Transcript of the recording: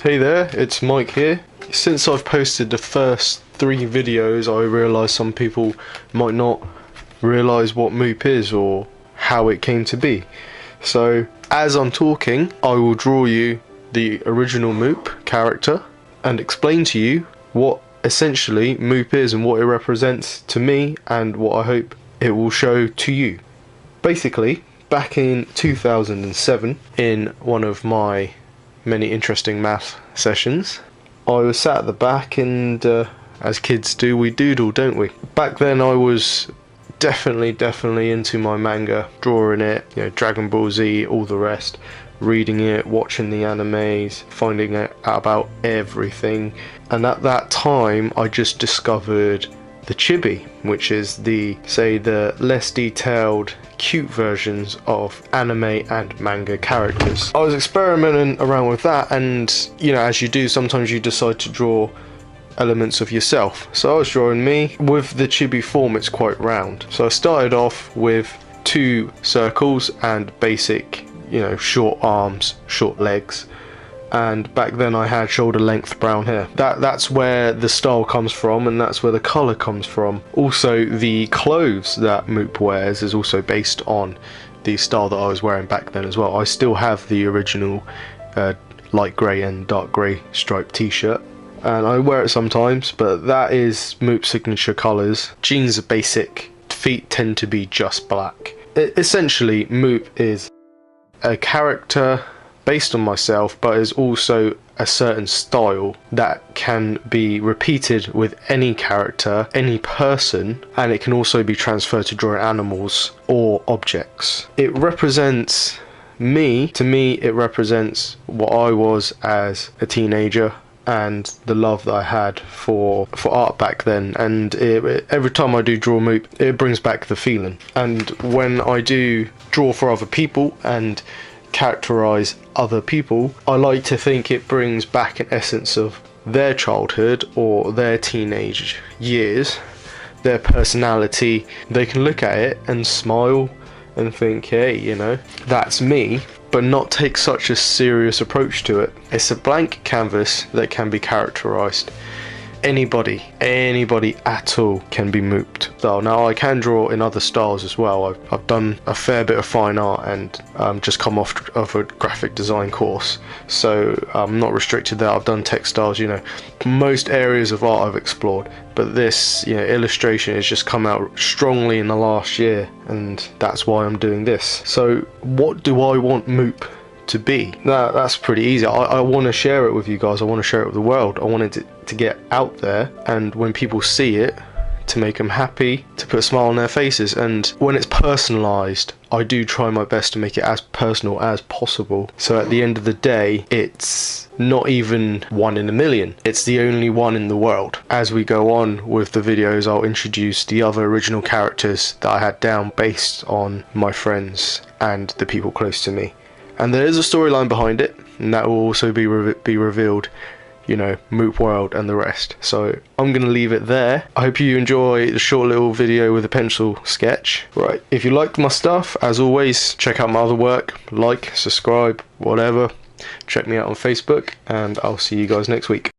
Hey there, it's Mike here. Since I've posted the first 3 videos, I realised some people might not realise what Moop is or how it came to be. So as I'm talking, I will draw you the original Moop character and explain to you what essentially Moop is and what it represents to me and what I hope it will show to you. Basically, back in 2007, in one of my many interesting math sessions, I was sat at the back and as kids do, we doodle, don't we? Back then I was definitely into my manga, drawing it, you know, Dragon Ball Z, all the rest, reading it, watching the animes, finding out about everything. And at that time I just discovered the chibi, which is the less detailed, cute versions of anime and manga characters. I was experimenting around with that, and you know, as you do, sometimes you decide to draw elements of yourself. So I was drawing me. With the chibi form, it's quite round. So I started off with 2 circles and basic, you know, short arms, short legs. And back then I had shoulder length brown hair. That's where the style comes from, and that's where the colour comes from. Also, the clothes that Moop wears is also based on the style that I was wearing back then as well. I still have the original light grey and dark grey striped t-shirt, and I wear it sometimes, but that is Moop's signature colours. Jeans are basic, feet tend to be just black. Essentially, Moop is a character based on myself, but is also a certain style that can be repeated with any character, any person, and it can also be transferred to drawing animals or objects. It represents me. To me, it represents what I was as a teenager and the love that I had for art back then, and every time I do draw Moop, it brings back the feeling. And when I do draw for other people and characterize other people, I like to think it brings back an essence of their childhood or their teenage years, their personality. They can look at it and smile and think, hey, you know, that's me, but not take such a serious approach to it. It's a blank canvas that can be characterized. Anybody at all can be Mooped. So now I can draw in other styles as well. I've done a fair bit of fine art and just come off of a graphic design course, so I'm not restricted there. I've done textiles, you know, most areas of art I've explored, but this, you know, illustration has just come out strongly in the last year, and that's why I'm doing this. So what do I want Moop to be? That's pretty easy. I want to share it with you guys. I want to share it with the world. I want it to get out there, and when people see it, to make them happy, to put a smile on their faces. And when it's personalized, I do try my best to make it as personal as possible, so at the end of the day it's not even 1 in a million, it's the only one in the world. As we go on with the videos, I'll introduce the other original characters that I had down based on my friends and the people close to me. And there is a storyline behind it, and that will also be revealed, you know, Moop World and the rest. So I'm going to leave it there. I hope you enjoy the short little video with a pencil sketch. Right, if you liked my stuff, as always, check out my other work, like, subscribe, whatever. Check me out on Facebook, and I'll see you guys next week.